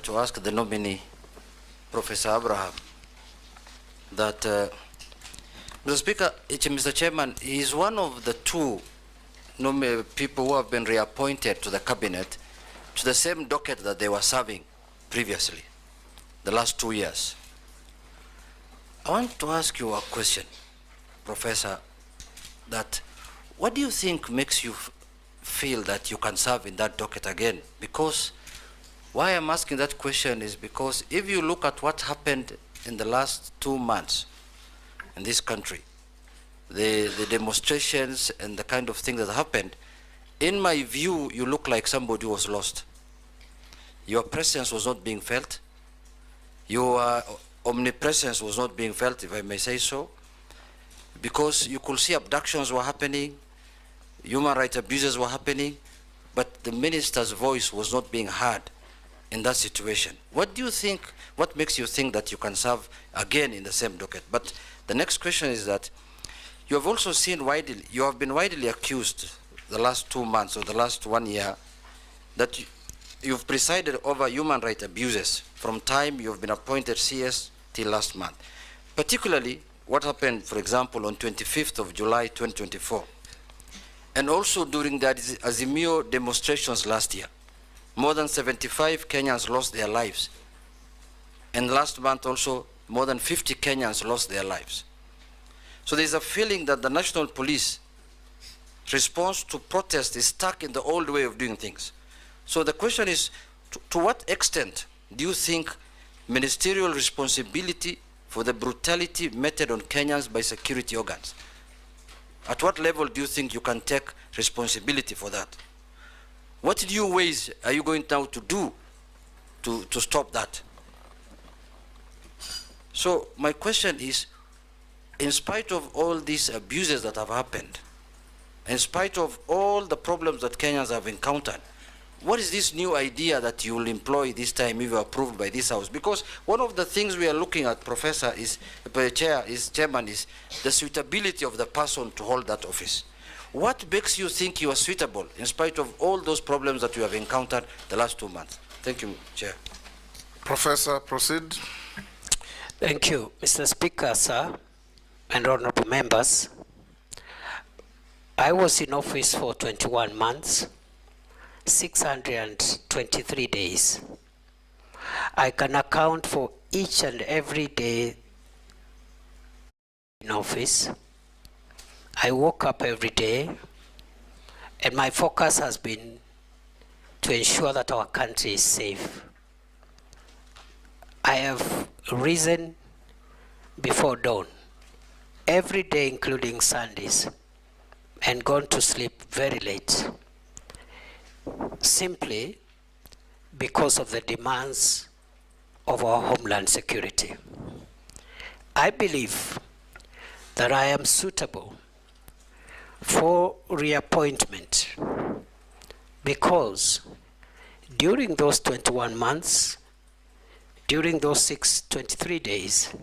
to ask the nominee, Professor Abraham, that, Mr. Speaker, Mr. Chairman, he is one of the two people who have been reappointed to the cabinet to the same docket that they were serving previously, the last 2 years. I want to ask you a question, Professor, that what do you think makes you feel that you can serve in that docket again? Because why I'm asking that question is because if you look at what happened in the last 2 months in this country, the demonstrations and the kind of things that happened, in my view, you look like somebody who was lost. Your presence was not being felt. Your omnipresence was not being felt, if I may say so, because you could see abductions were happening, human rights abuses were happening, but the minister's voice was not being heard in that situation. What do you think, what makes you think that you can serve again in the same docket? But the next question is that you have also seen widely, you have been widely accused the last 2 months or the last 1 year that you've presided over human rights abuses from time you've been appointed CS till last month. Particularly what happened, for example, on 25th of July 2024, and also during the Azimio demonstrations last year. More than 75 Kenyans lost their lives. And last month also, more than 50 Kenyans lost their lives. So there's a feeling that the National Police response to protest is stuck in the old way of doing things. So the question is, to what extent do you think ministerial responsibility for the brutality meted on Kenyans by security organs? At what level do you think you can take responsibility for that? What new ways are you going now to do to stop that? So my question is, in spite of all these abuses that have happened, in spite of all the problems that Kenyans have encountered, what is this new idea that you will employ this time if you are approved by this House? Because one of the things we are looking at, Professor, Chairman, is the suitability of the person to hold that office. What makes you think you are suitable in spite of all those problems that you have encountered the last 2 months? Thank you, Chair. Professor, proceed. Thank you, Mr. Speaker, sir, and honorable members. I was in office for 21 months. 623 days. I can account for each and every day in office. I woke up every day, and my focus has been to ensure that our country is safe. I have risen before dawn every day, including Sundays, and gone to sleep very late, simply because of the demands of our homeland security. I believe that I am suitable for reappointment because during those 21 months, during those 623 days,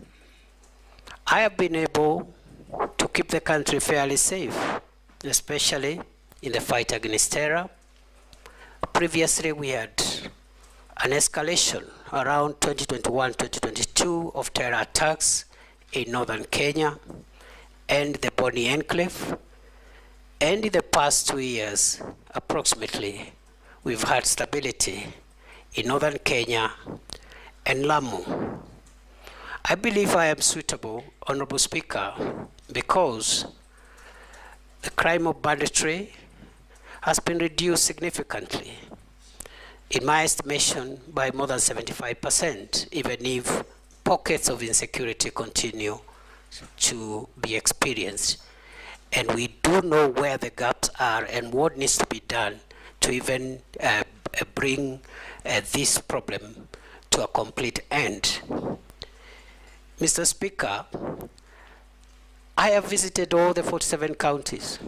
I have been able to keep the country fairly safe, especially in the fight against terror. Previously, we had an escalation around 2021-2022 of terror attacks in northern Kenya and the Boni Enclave. And in the past 2 years, approximately, we've had stability in northern Kenya and Lamu. I believe I am suitable, Honorable Speaker, because the crime of banditry has been reduced significantly, in my estimation, by more than 75%, even if pockets of insecurity continue to be experienced. And we do know where the gaps are and what needs to be done to even bring this problem to a complete end. Mr. Speaker, I have visited all the 47 counties,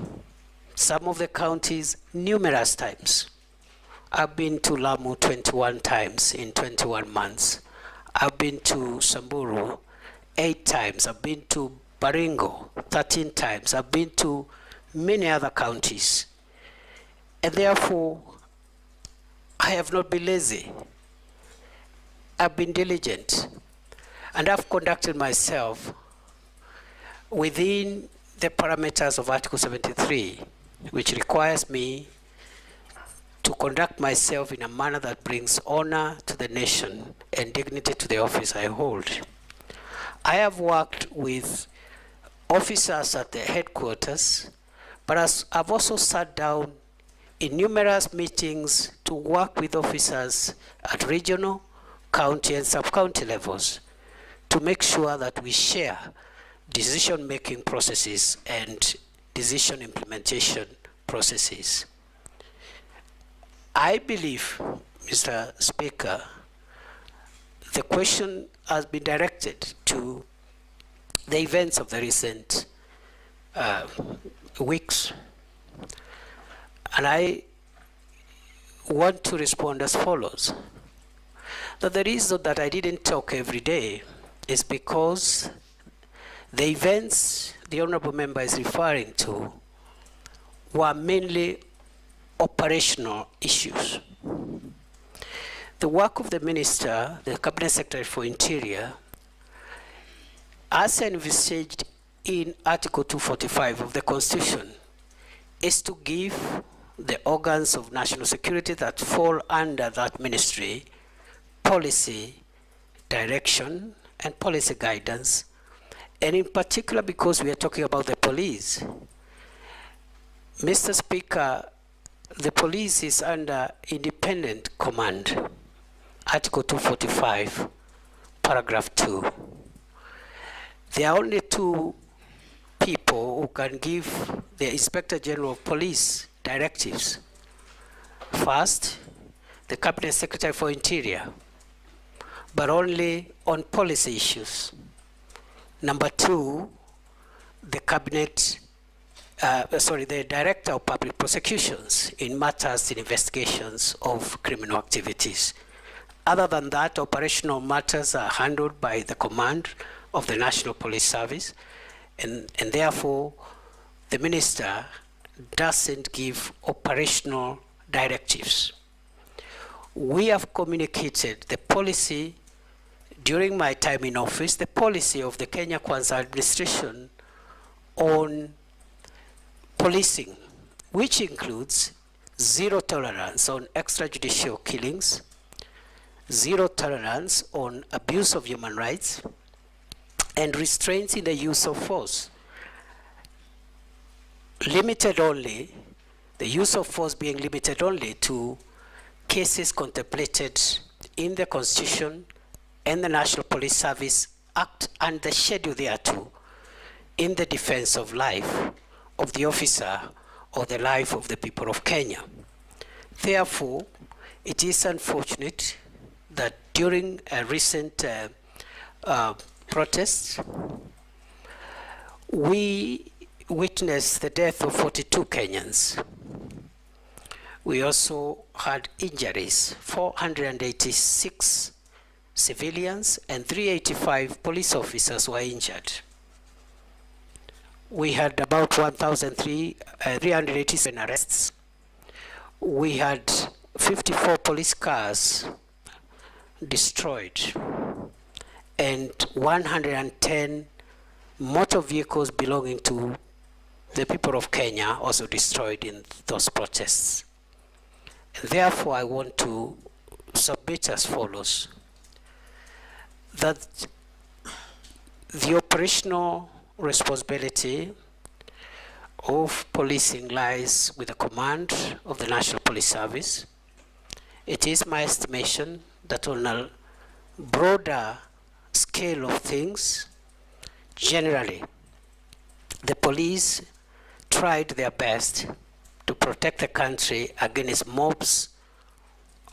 some of the counties numerous times. I've been to Lamu 21 times in 21 months. I've been to Samburu 8 times. I've been to Baringo 13 times. I've been to many other counties. And therefore, I have not been lazy. I've been diligent and I've conducted myself within the parameters of Article 73, which requires me to conduct myself in a manner that brings honor to the nation and dignity to the office I hold. I have worked with officers at the headquarters, but I've also sat down in numerous meetings to work with officers at regional, county, and sub-county levels to make sure that we share decision-making processes and decision implementation processes. I believe, Mr. Speaker, the question has been directed to the events of the recent weeks. And I want to respond as follows. That the reason that I didn't talk every day is because the events the Honorable Member is referring to were mainly operational issues. The work of the Minister, the Cabinet Secretary for Interior, as envisaged in Article 245 of the Constitution, is to give the organs of national security that fall under that ministry policy direction and policy guidance, and in particular because we are talking about the police. Mr. Speaker, the police is under independent command, Article 245, paragraph 2. There are only two people who can give the Inspector General of Police directives. First, the Cabinet Secretary for Interior, but only on policy issues. Number two, the the Director of Public Prosecutions in matters in investigations of criminal activities. Other than that, operational matters are handled by the command of the National Police Service, and therefore the Minister doesn't give operational directives. We have communicated the policy during my time in office, the policy of the Kenya Kwanza administration on policing, which includes zero tolerance on extrajudicial killings, zero tolerance on abuse of human rights, and restraints in the use of force. Limited only, the use of force being limited only to cases contemplated in the Constitution and the National Police Service Act and the schedule thereto in the defense of life of the officer or the life of the people of Kenya. Therefore, it is unfortunate that during a recent protests, we witnessed the death of 42 Kenyans. We also had injuries, 486 civilians and 385 police officers were injured. We had about 1,387 arrests. We had 54 police cars destroyed and 110 motor vehicles belonging to the people of Kenya also destroyed in those protests. And therefore, I want to submit as follows: that the operational responsibility of policing lies with the command of the National Police Service. It is my estimation that on a broader scale of things, generally, the police tried their best to protect the country against mobs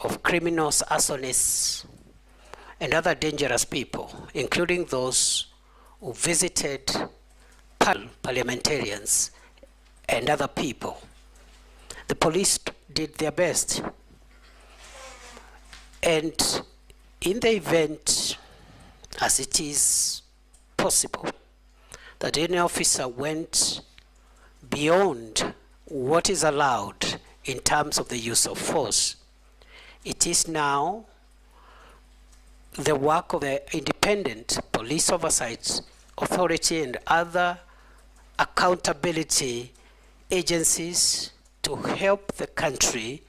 of criminals, arsonists, and other dangerous people, including those who visited parliamentarians and other people. The police did their best. And in the event, as it is possible, that any officer went beyond what is allowed in terms of the use of force, it is now the work of the Independent Police Oversight Authority and other accountability agencies to help the country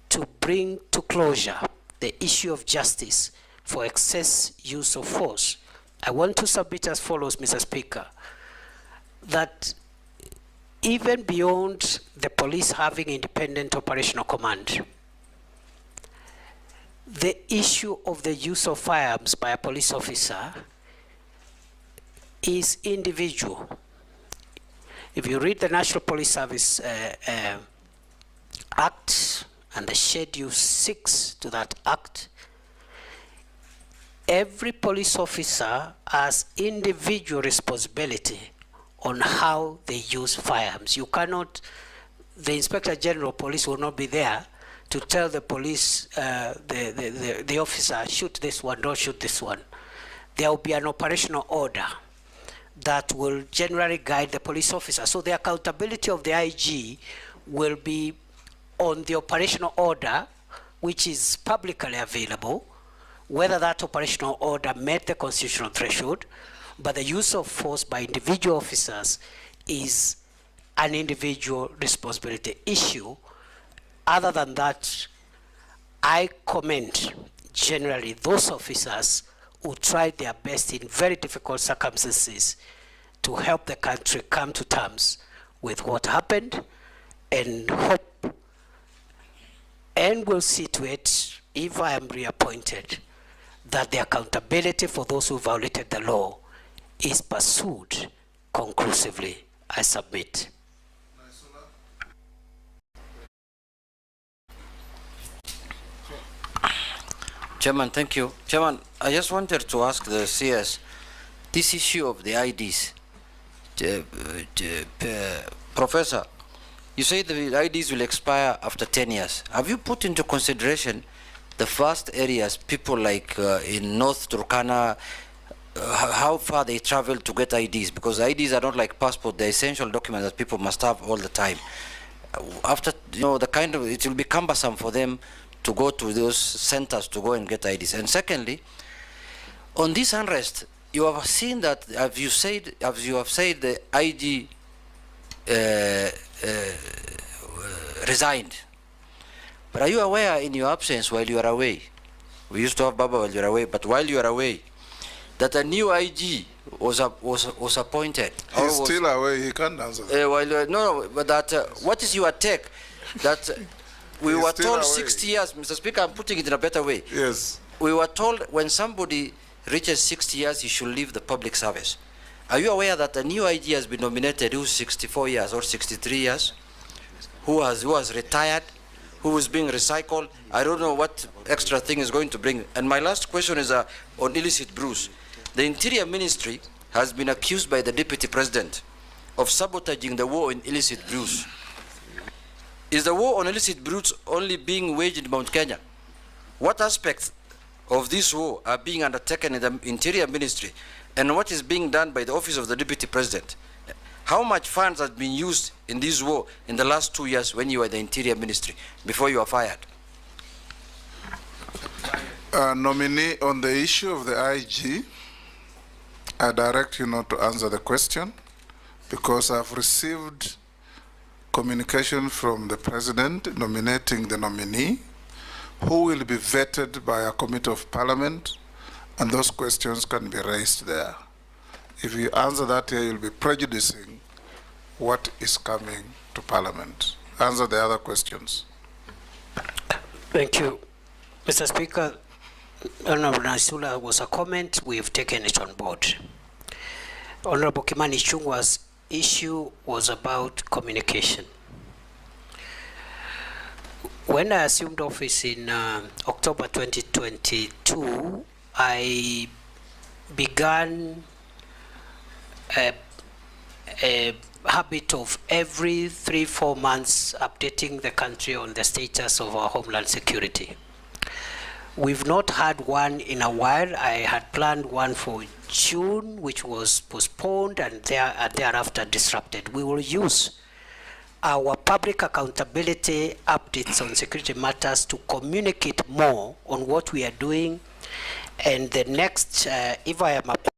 to bring to closure the issue of justice for excess use of force. I want to submit as follows, Mr. Speaker, that even beyond the police having independent operational command, the issue of the use of firearms by a police officer is individual. If you read the National Police Service Act and the Schedule 6 to that Act, every police officer has individual responsibility on how they use firearms. You cannot, the Inspector General of Police will not be there to tell the police, the officer, shoot this one, don't shoot this one. There will be an operational order that will generally guide the police officer. So the accountability of the IG will be on the operational order, which is publicly available, whether that operational order met the constitutional threshold, but the use of force by individual officers is an individual responsibility issue. Other than that, I commend generally those officers who tried their best in very difficult circumstances to help the country come to terms with what happened, and hope and will see to it, if I am reappointed, that the accountability for those who violated the law is pursued conclusively. I submit. Chairman, thank you. Chairman, I just wanted to ask the CS, this issue of the IDs. Professor, you say the IDs will expire after 10 years. Have you put into consideration the vast areas, people like in North Turkana, how far they travel to get IDs? Because IDs are not like passport, they're essential documents that people must have all the time. After, you know, it will be cumbersome for them to go to those centers to go and get IDs. And secondly, on this unrest, you have seen that, as you have said, the IG resigned. But are you aware, in your absence while you are away, we used to have Baba while you are away, but while you are away, that a new IG was appointed? He's still away, he can't answer that. No, but that, what is your take? That we were told away. 60 years, Mr. Speaker, I'm putting it in a better way. Yes. We were told when somebody reaches 60 years, he should leave the public service. Are you aware that a new IG has been nominated who's 64 years or 63 years, who has retired, who is being recycled? I don't know what extra thing is going to bring. And my last question is on illicit brews. The Interior Ministry has been accused by the Deputy President of sabotaging the war in illicit brews. Is the war on illicit brews only being waged in Mount Kenya? What aspects of this war are being undertaken in the Interior Ministry, and what is being done by the Office of the Deputy President? How much funds have been used in this war in the last 2 years when you were the Interior Ministry, before you were fired? Nominee, on the issue of the IG, I direct you not to answer the question, because I've received communication from the President nominating the nominee, who will be vetted by a committee of Parliament, and those questions can be raised there. If you answer that here, you'll be prejudicing what is coming to Parliament. Answer the other questions. Thank you. Mr. Speaker, Honorable Nasula was a comment. We've taken it on board. Honorable Kimani Ichung'wah's issue was about communication. When I assumed office in October 2022, I began a habit of every 3-4 months updating the country on the status of our homeland security. We've not had one in a while. I had planned one for June, which was postponed and thereafter disrupted. We will use our public accountability updates on security matters to communicate more on what we are doing And the next, if I am appointed